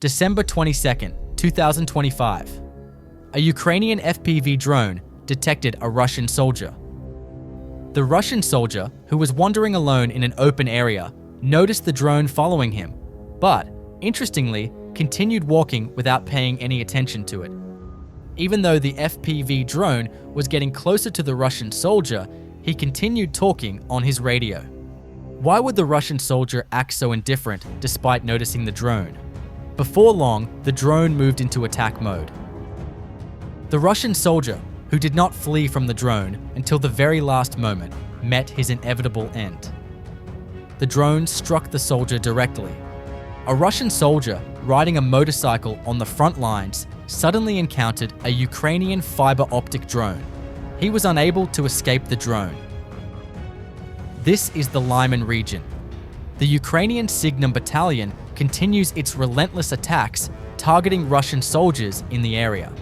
December 22nd, 2025. A Ukrainian FPV drone detected a Russian soldier. The Russian soldier, who was wandering alone in an open area, noticed the drone following him, but, interestingly, continued walking without paying any attention to it. Even though the FPV drone was getting closer to the Russian soldier, he continued talking on his radio. Why would the Russian soldier act so indifferent despite noticing the drone? Before long, the drone moved into attack mode. The Russian soldier, who did not flee from the drone until the very last moment, met his inevitable end. The drone struck the soldier directly. A Russian soldier riding a motorcycle on the front lines suddenly encountered a Ukrainian fiber optic drone. He was unable to escape the drone. This is the Lyman region. The Ukrainian Signum Battalion continues its relentless attacks, targeting Russian soldiers in the area.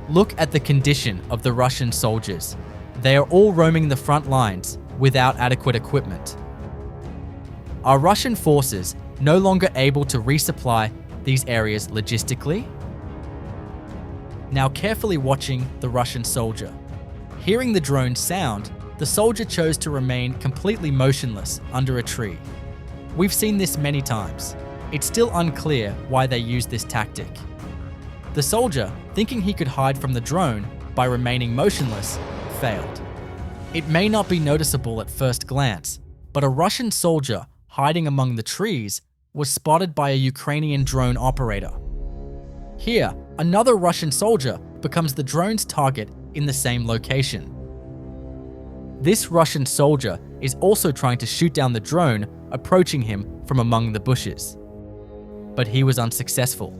Look at the condition of the Russian soldiers. They are all roaming the front lines without adequate equipment. Are Russian forces no longer able to resupply these areas logistically? Now carefully watching the Russian soldier. Hearing the drone's sound, the soldier chose to remain completely motionless under a tree. We've seen this many times. It's still unclear why they used this tactic. The soldier, thinking he could hide from the drone by remaining motionless, failed. It may not be noticeable at first glance, but a Russian soldier hiding among the trees was spotted by a Ukrainian drone operator. Here, another Russian soldier becomes the drone's target in the same location. This Russian soldier is also trying to shoot down the drone approaching him from among the bushes. But he was unsuccessful.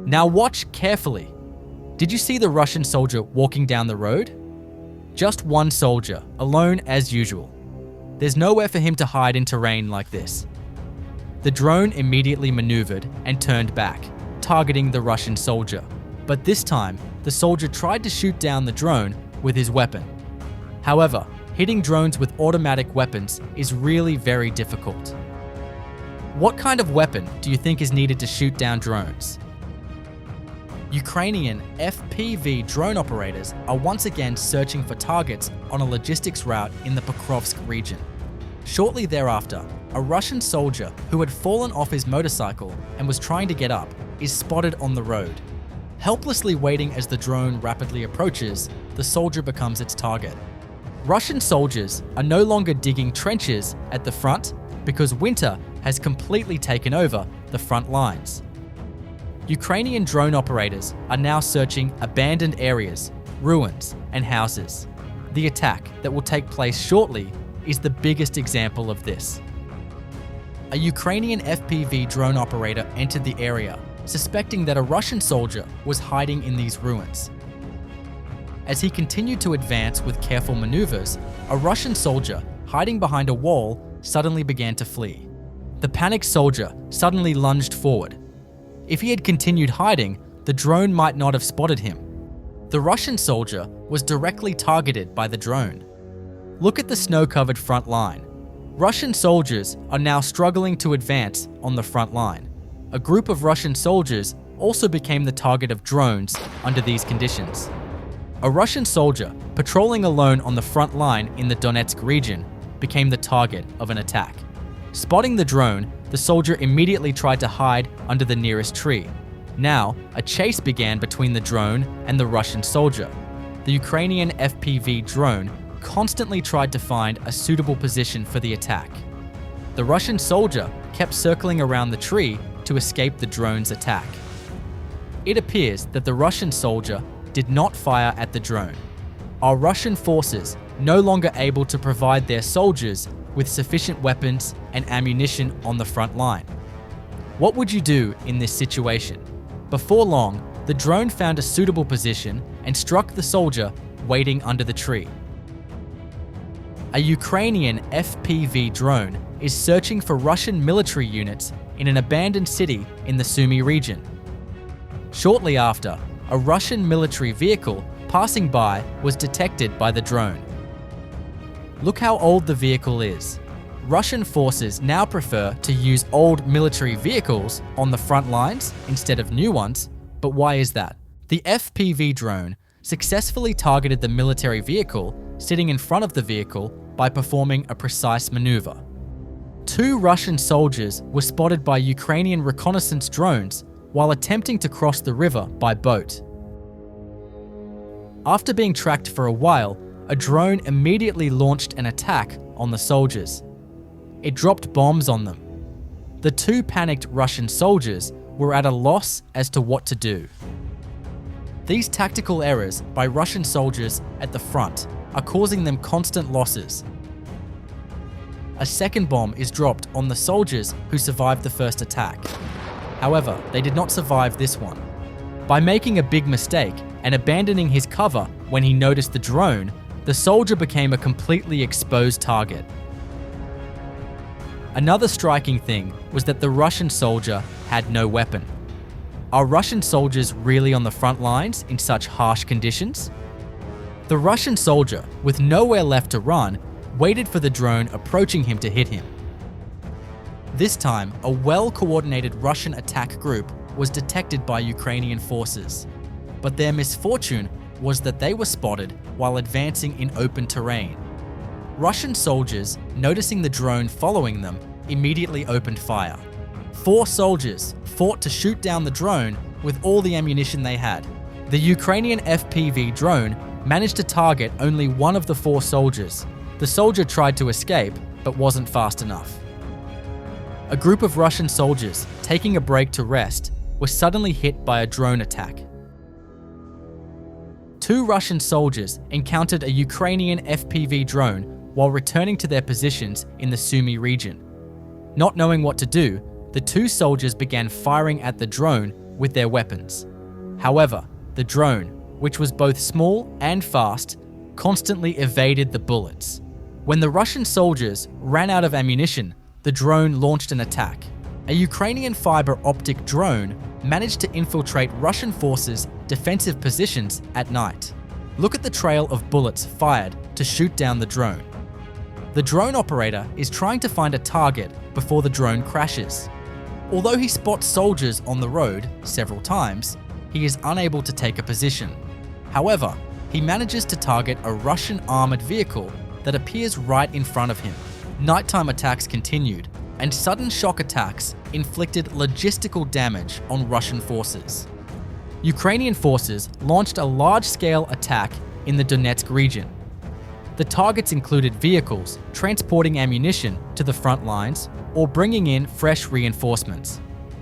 Now watch carefully. Did you see the Russian soldier walking down the road? Just one soldier, alone as usual. There's nowhere for him to hide in terrain like this. The drone immediately maneuvered and turned back, targeting the Russian soldier. But this time, the soldier tried to shoot down the drone with his weapon. However, hitting drones with automatic weapons is really very difficult. What kind of weapon do you think is needed to shoot down drones? Ukrainian FPV drone operators are once again searching for targets on a logistics route in the Pokrovsk region. Shortly thereafter, a Russian soldier who had fallen off his motorcycle and was trying to get up is spotted on the road. Helplessly waiting as the drone rapidly approaches, the soldier becomes its target. Russian soldiers are no longer digging trenches at the front because winter has completely taken over the front lines. Ukrainian drone operators are now searching abandoned areas, ruins, and houses. The attack that will take place shortly is the biggest example of this. A Ukrainian FPV drone operator entered the area, suspecting that a Russian soldier was hiding in these ruins. As he continued to advance with careful maneuvers, a Russian soldier hiding behind a wall suddenly began to flee. The panicked soldier suddenly lunged forward. If he had continued hiding, the drone might not have spotted him. The Russian soldier was directly targeted by the drone. Look at the snow-covered front line. Russian soldiers are now struggling to advance on the front line. A group of Russian soldiers also became the target of drones under these conditions. A Russian soldier patrolling alone on the front line in the Donetsk region became the target of an attack. Spotting the drone, the soldier immediately tried to hide under the nearest tree. Now, a chase began between the drone and the Russian soldier. The Ukrainian FPV drone constantly tried to find a suitable position for the attack. The Russian soldier kept circling around the tree to escape the drone's attack. It appears that the Russian soldier did not fire at the drone. Are Russian forces no longer able to provide their soldiers with sufficient weapons and ammunition on the front line? What would you do in this situation? Before long, the drone found a suitable position and struck the soldier waiting under the tree. A Ukrainian FPV drone is searching for Russian military units in an abandoned city in the Sumy region. Shortly after, a Russian military vehicle passing by was detected by the drone. Look how old the vehicle is. Russian forces now prefer to use old military vehicles on the front lines instead of new ones, but why is that? The FPV drone successfully targeted the military vehicle sitting in front of the vehicle by performing a precise maneuver. 2 Russian soldiers were spotted by Ukrainian reconnaissance drones while attempting to cross the river by boat. After being tracked for a while, a drone immediately launched an attack on the soldiers. It dropped bombs on them. The 2 panicked Russian soldiers were at a loss as to what to do. These tactical errors by Russian soldiers at the front are causing them constant losses. A second bomb is dropped on the soldiers who survived the first attack. However, they did not survive this one. By making a big mistake and abandoning his cover when he noticed the drone, the soldier became a completely exposed target. Another striking thing was that the Russian soldier had no weapon. Are Russian soldiers really on the front lines in such harsh conditions? The Russian soldier, with nowhere left to run, waited for the drone approaching him to hit him. This time, a well-coordinated Russian attack group was detected by Ukrainian forces. But their misfortune was that they were spotted while advancing in open terrain. Russian soldiers, noticing the drone following them, immediately opened fire. 4 soldiers fought to shoot down the drone with all the ammunition they had. The Ukrainian FPV drone managed to target only one of the 4 soldiers. The soldier tried to escape, but wasn't fast enough. A group of Russian soldiers, taking a break to rest, were suddenly hit by a drone attack. 2 Russian soldiers encountered a Ukrainian FPV drone while returning to their positions in the Sumy region. Not knowing what to do, the 2 soldiers began firing at the drone with their weapons. However, the drone, which was both small and fast, constantly evaded the bullets. When the Russian soldiers ran out of ammunition, the drone launched an attack. A Ukrainian fiber optic drone managed to infiltrate Russian forces' defensive positions at night. Look at the trail of bullets fired to shoot down the drone. The drone operator is trying to find a target before the drone crashes. Although he spots soldiers on the road several times, he is unable to take a position. However, he manages to target a Russian armored vehicle that appears right in front of him. Nighttime attacks continued, and sudden shock attacks inflicted logistical damage on Russian forces. Ukrainian forces launched a large-scale attack in the Donetsk region. The targets included vehicles transporting ammunition to the front lines or bringing in fresh reinforcements.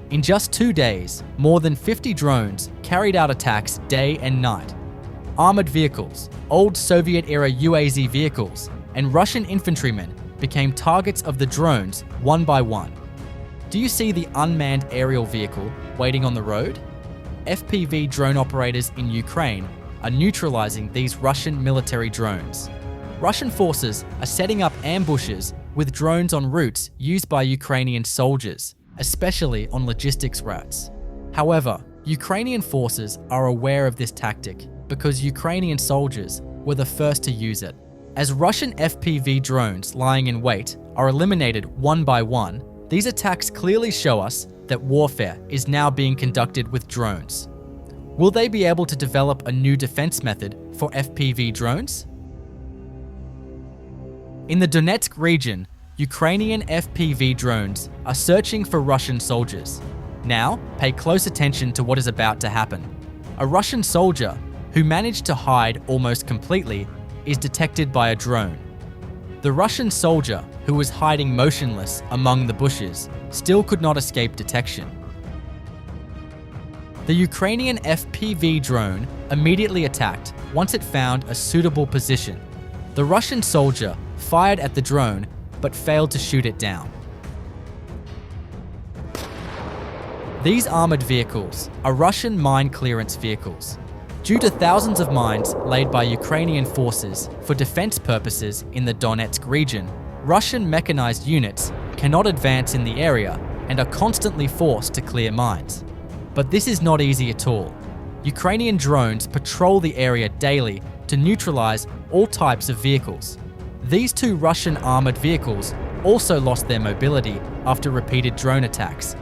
In just 2 days, more than 50 drones carried out attacks day and night. Armored vehicles, old Soviet-era UAZ vehicles, and Russian infantrymen became targets of the drones one by one. Do you see the unmanned aerial vehicle waiting on the road? FPV drone operators in Ukraine are neutralizing these Russian military drones. Russian forces are setting up ambushes with drones on routes used by Ukrainian soldiers, especially on logistics routes. However, Ukrainian forces are aware of this tactic because Ukrainian soldiers were the first to use it. As Russian FPV drones lying in wait are eliminated one by one, these attacks clearly show us that warfare is now being conducted with drones. Will they be able to develop a new defense method for FPV drones? In the Donetsk region, Ukrainian FPV drones are searching for Russian soldiers. Now, pay close attention to what is about to happen. A Russian soldier, who managed to hide almost completely, is detected by a drone. The Russian soldier, who was hiding motionless among the bushes, still could not escape detection. The Ukrainian FPV drone immediately attacked once it found a suitable position. The Russian soldier fired at the drone but failed to shoot it down. These armored vehicles are Russian mine clearance vehicles. Due to thousands of mines laid by Ukrainian forces for defense purposes in the Donetsk region, Russian mechanized units cannot advance in the area and are constantly forced to clear mines. But this is not easy at all. Ukrainian drones patrol the area daily to neutralize all types of vehicles. These 2 Russian armored vehicles also lost their mobility after repeated drone attacks.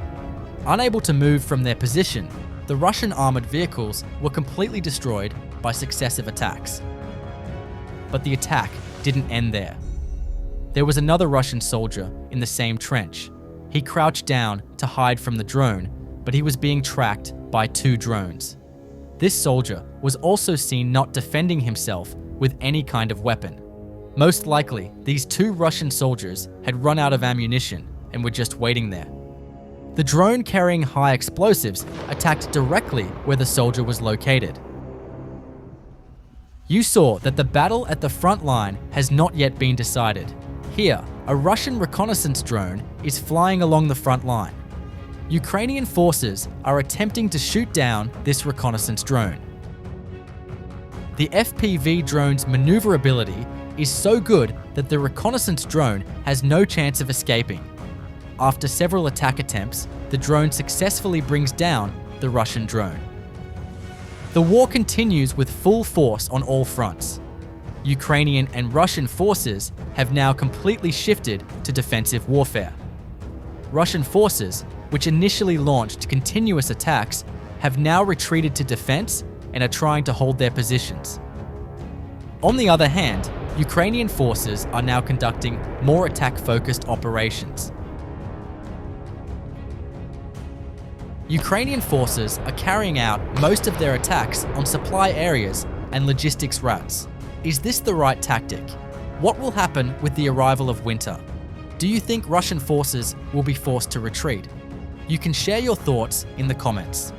Unable to move from their position, the Russian armored vehicles were completely destroyed by successive attacks. But the attack didn't end there. There was another Russian soldier in the same trench. He crouched down to hide from the drone, but he was being tracked by 2 drones. This soldier was also seen not defending himself with any kind of weapon. Most likely, these 2 Russian soldiers had run out of ammunition and were just waiting there. The drone carrying high explosives attacked directly where the soldier was located. You saw that the battle at the front line has not yet been decided. Here, a Russian reconnaissance drone is flying along the front line. Ukrainian forces are attempting to shoot down this reconnaissance drone. The FPV drone's maneuverability is so good that the reconnaissance drone has no chance of escaping. After several attack attempts, the drone successfully brings down the Russian drone. The war continues with full force on all fronts. Ukrainian and Russian forces have now completely shifted to defensive warfare. Russian forces, which initially launched continuous attacks, have now retreated to defense and are trying to hold their positions. On the other hand, Ukrainian forces are now conducting more attack-focused operations. Ukrainian forces are carrying out most of their attacks on supply areas and logistics routes. Is this the right tactic? What will happen with the arrival of winter? Do you think Russian forces will be forced to retreat? You can share your thoughts in the comments.